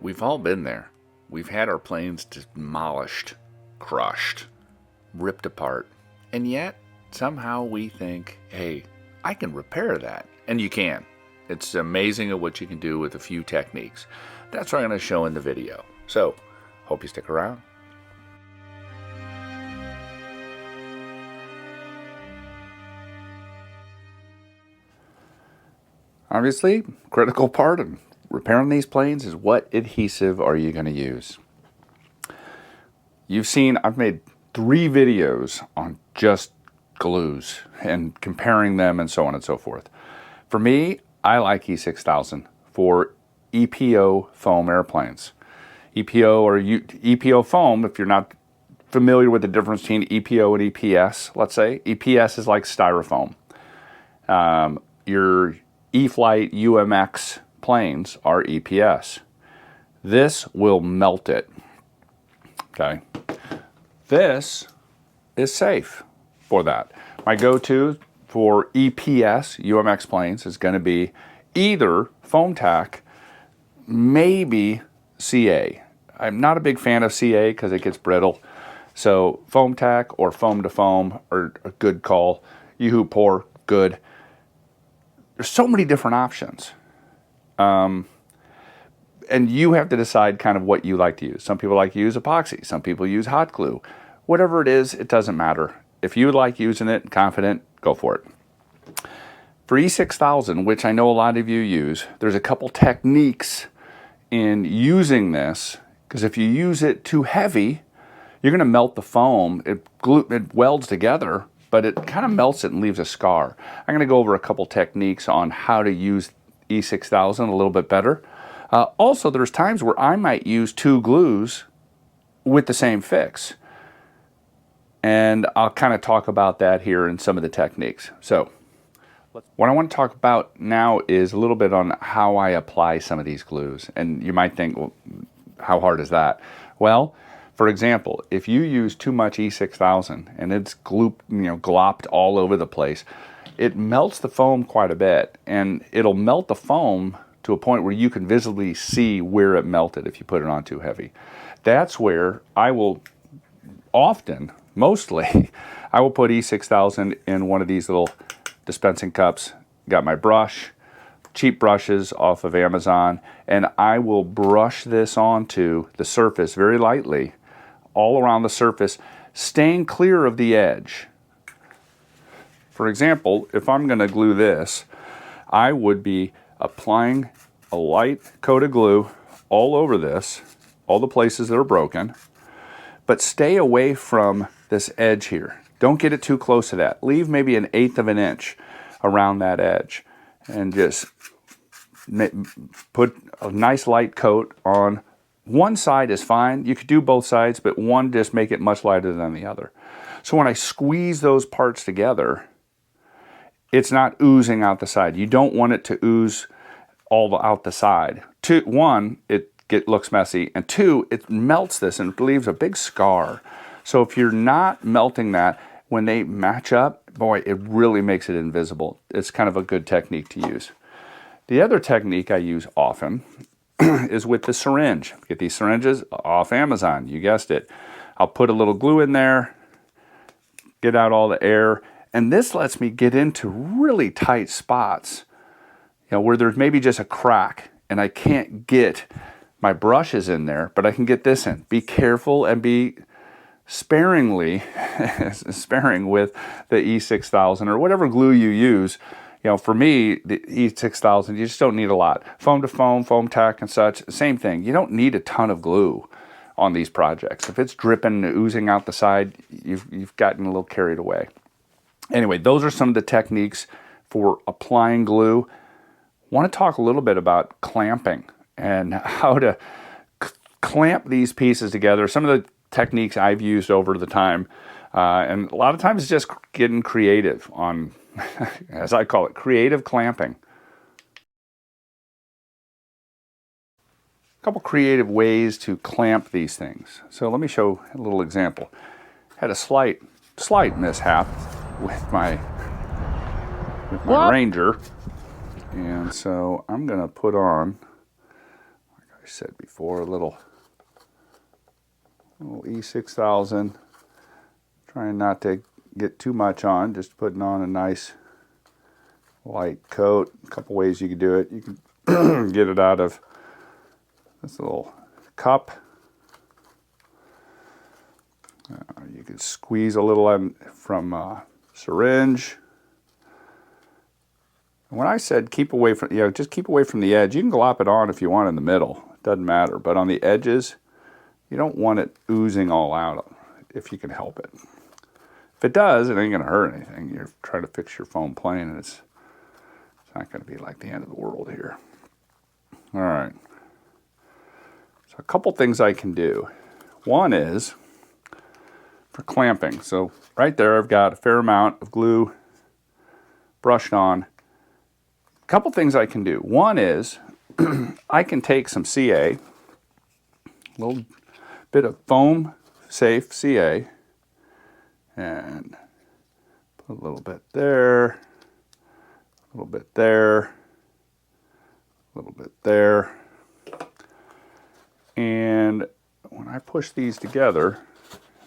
We've all been there. We've had our planes demolished, crushed, ripped apart, and yet somehow we think, hey, I can repair that. And you can. It's amazing at what you can do with a few techniques. That's what I'm going to show in the video. So, hope you stick around. Obviously, critical part of repairing these planes is what adhesive are you going to use. You've seen, I've made 3 videos on just glues and comparing them and so on and so forth. For me, I like E6000 for EPO foam airplanes. EPO or EPO foam, if you're not familiar with the difference between EPO and EPS, let's say. EPS is like styrofoam. Your E-Flight UMX planes are EPS. This will melt it. Okay. This is safe for that. My go-to for EPS UMX planes is going to be either foam tack, maybe CA. I'm not a big fan of CA because it gets brittle. So foam tack or foam to foam are a good call. Yoo-hoo pour, good. There's so many different options. And you have to decide kind of what you like to use. Some people like to use epoxy. Some people use hot glue. Whatever it is, it doesn't matter. If you like using it, confident, go for it. For E6000, which I know a lot of you use, there's a couple techniques in using this, because if you use it too heavy, you're going to melt the foam. It welds together, but it kind of melts it and leaves a scar. I'm going to go over a couple techniques on how to use E6000 a little bit better. Also, there's times where I might use 2 glues with the same fix. And I'll kind of talk about that here in some of the techniques. So, what I want to talk about now is a little bit on how I apply some of these glues. And you might think, well, how hard is that? Well, for example, if you use too much E6000 and it's glopped all over the place, it melts the foam quite a bit, and it'll melt the foam to a point where you can visibly see where it melted if you put it on too heavy. That's where I will often, mostly, I will put E6000 in one of these little dispensing cups. Got my brush, cheap brushes off of Amazon, and I will brush this onto the surface very lightly, all around the surface, staying clear of the edge. For example, if I'm going to glue this, I would be applying a light coat of glue all over this, all the places that are broken, but stay away from this edge here. Don't get it too close to that. Leave maybe 1/8 of an inch around that edge and just put a nice light coat on. One side is fine. You could do both sides, but one just make it much lighter than the other. So when I squeeze those parts together, it's not oozing out the side. You don't want it to ooze all out the side. 1, it looks messy, and 2, it melts this and leaves a big scar. So if you're not melting that, when they match up, boy, it really makes it invisible. It's kind of a good technique to use. The other technique I use often is with the syringe. Get these syringes off Amazon, you guessed it. I'll put a little glue in there, get out all the air, and this lets me get into really tight spots, where there's maybe just a crack and I can't get my brushes in there, but I can get this in. Be careful and be sparing with the E6000 or whatever glue you use. For me, the E6000, you just don't need a lot. Foam to foam, foam tack and such, same thing. You don't need a ton of glue on these projects. If it's dripping and oozing out the side, you've gotten a little carried away. Anyway, those are some of the techniques for applying glue. I want to talk a little bit about clamping and how to clamp these pieces together. Some of the techniques I've used over the time, and a lot of times it's just getting creative on, as I call it, creative clamping. A couple creative ways to clamp these things. So let me show a little example. Had a slight mishap with my Ranger, and so I'm going to put on, like I I said before, a little E6000. Trying not to get too much on, just putting on a nice light coat. A couple ways you can do it. You can get it out of this little cup. You can squeeze a little from a syringe. When I said keep away from, just keep away from the edge. You can glop it on if you want in the middle. It doesn't matter. But on the edges, you don't want it oozing all out if you can help it. If it does, it ain't going to hurt anything. You're trying to fix your foam plane, and it's not going to be like the end of the world here. All right. So a couple things I can do. One is for clamping. So right there, I've got a fair amount of glue brushed on. A couple things I can do. One is I can take some CA, a little bit of foam safe CA, and put a little bit there, a little bit there, a little bit there. And when I push these together,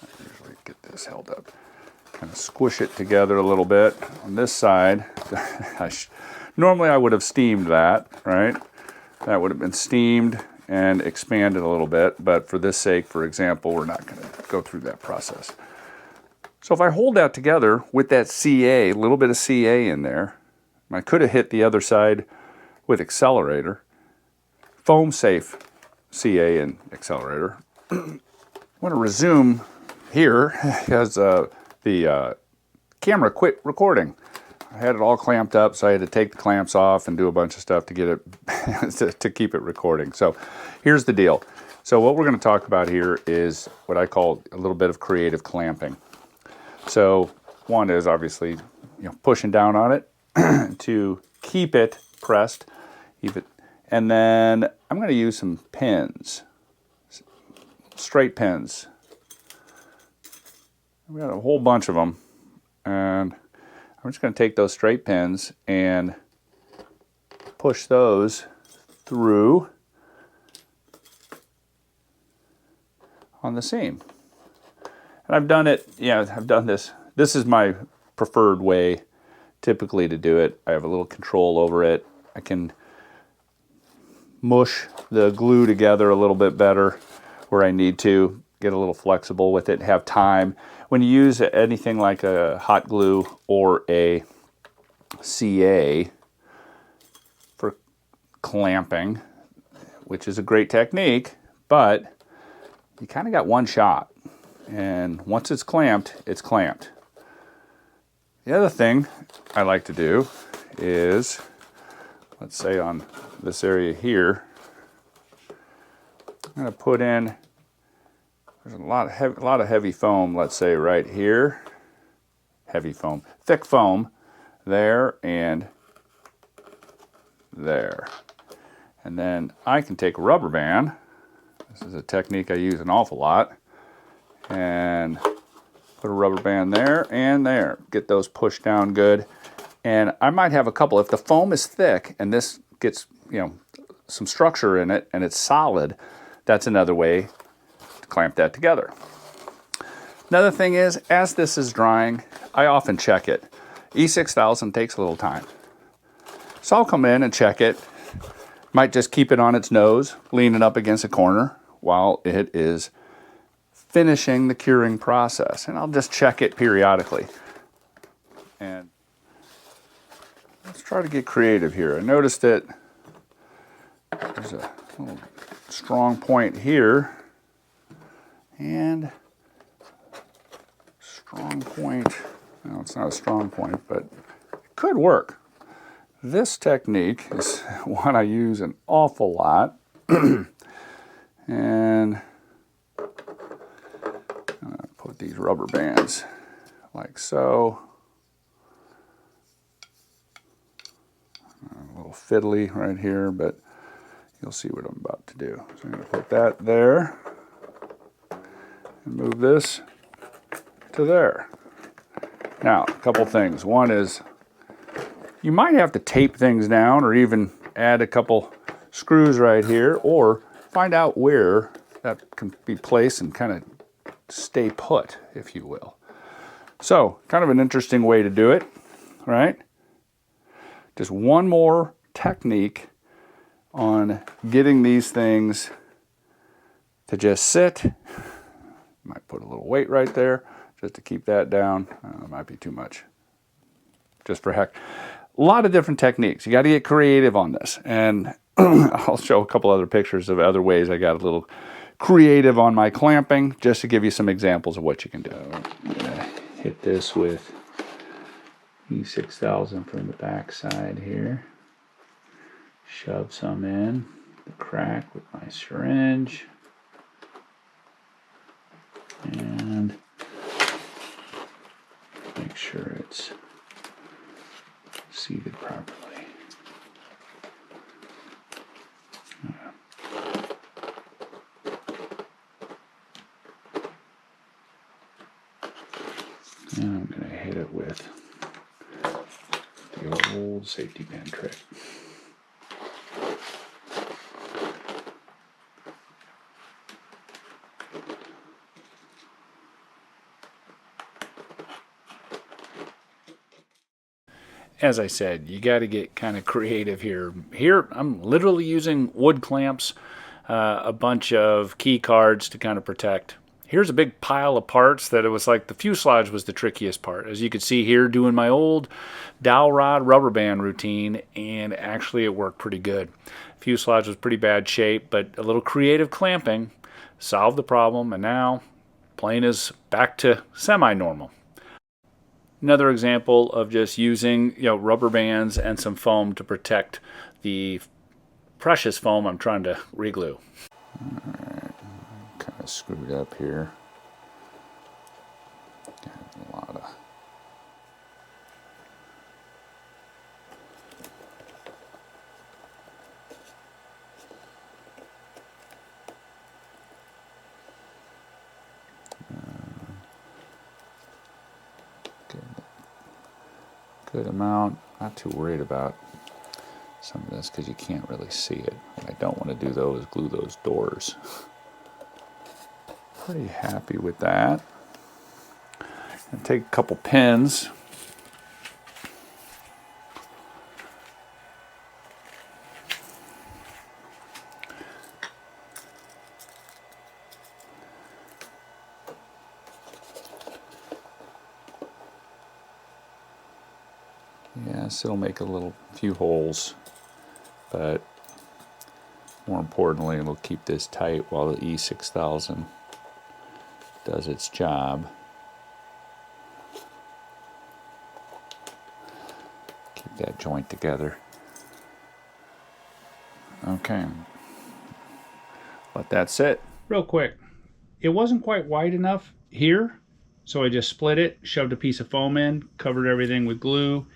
I usually get this held up, kind of squish it together a little bit. On this side, normally I would have steamed that, right? That would have been steamed and expanded a little bit, but for this sake, for example, we're not going to go through that process. So if I hold that together with that CA, a little bit of CA in there, I could have hit the other side with accelerator, foam safe CA and accelerator. I want to resume here because the camera quit recording. I had it all clamped up, so I had to take the clamps off and do a bunch of stuff to get it to keep it recording. So here's the deal. So what we're going to talk about here is what I call a little bit of creative clamping. So one is obviously pushing down on it to keep it pressed, and then I'm going to use some pins, straight pins. We got a whole bunch of them, and I'm just going to take those straight pins and push those through on the seam. And I've done it, I've done this. This is my preferred way typically to do it. I have a little control over it. I can mush the glue together a little bit better where I need to, get a little flexible with it, have time. When you use anything like a hot glue or a CA for clamping, which is a great technique, but you kind of got one shot. And once it's clamped, it's clamped. The other thing I like to do is, let's say on this area here, I'm going to put in, there's a lot of heavy foam, let's say right here, heavy foam, thick foam there and there. And then I can take a rubber band, this is a technique I use an awful lot, and put a rubber band there and there. Get those pushed down good. And I might have a couple. If the foam is thick and this gets, some structure in it and it's solid, that's another way to clamp that together. Another thing is, as this is drying, I often check it. E6000 takes a little time. So I'll come in and check it. Might just keep it on its nose, leaning up against a corner while it is finishing the curing process, and I'll just check it periodically. And let's try to get creative here. I noticed that there's a little strong point here, and strong point, no, it's not a strong point, but it could work. This technique is one I use an awful lot, and put these rubber bands like so. A little fiddly right here, but you'll see what I'm about to do. So I'm going to put that there and move this to there. Now, a couple things. One is you might have to tape things down or even add a couple screws right here, or find out where that can be placed and kind of stay put, if you will. So, kind of an interesting way to do it, right? Just one more technique on getting these things to just sit. Might put a little weight right there just to keep that down. It might be too much. Just for heck. A lot of different techniques. You got to get creative on this. And I'll show a couple other pictures of other ways I got a little creative on my clamping, just to give you some examples of what you can do. I'm gonna hit this with E6000 from the back side here. Shove some in the crack with my syringe. And make sure it's seated properly. And I'm going to hit it with the old safety pin trick. As I said, you got to get kind of creative here. Here, I'm literally using wood clamps, a bunch of key cards to kind of protect. Here's a big pile of parts that it was like the fuselage was the trickiest part. As you can see here, doing my old dowel rod rubber band routine, and actually it worked pretty good. Fuselage was pretty bad shape, but a little creative clamping solved the problem, and now plane is back to semi-normal. Another example of just using, rubber bands and some foam to protect the precious foam I'm trying to reglue. Alright, kind of screwed up here. Got a lot of good amount. Not too worried about some of this because you can't really see it. What I don't want to do though is glue those doors. Pretty happy with that. And take a couple pins. Yes, it'll make a few holes, but more importantly, it'll keep this tight while the E6000 does its job. Keep that joint together. Okay, let that sit. Real quick, it wasn't quite wide enough here, so I just split it, shoved a piece of foam in, covered everything with glue,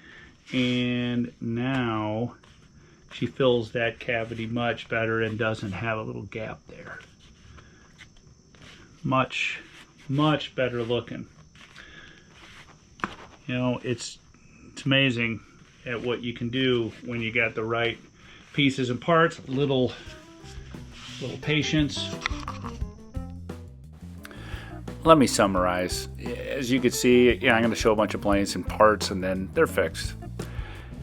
and now she fills that cavity much better and doesn't have a little gap there. Much better looking. It's amazing at what you can do when you got the right pieces and parts. Little patience. Let me summarize. As you can see, I'm going to show a bunch of planes and parts, and then they're fixed.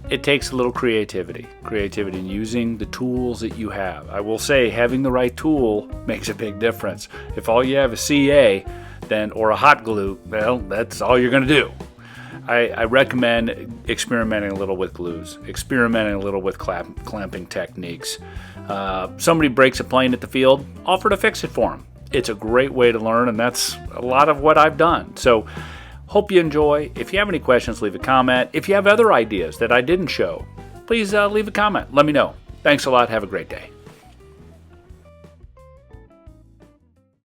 It takes a little creativity in using the tools that you have. I will say having the right tool makes a big difference. If all you have is CA or a hot glue, well, that's all you're going to do. I recommend experimenting a little with glues, experimenting a little with clamping techniques. Somebody breaks a plane at the field, offer to fix it for them. It's a great way to learn, and that's a lot of what I've done. So hope you enjoy. If you have any questions, leave a comment. If you have other ideas that I didn't show, please leave a comment. Let me know. Thanks a lot. Have a great day.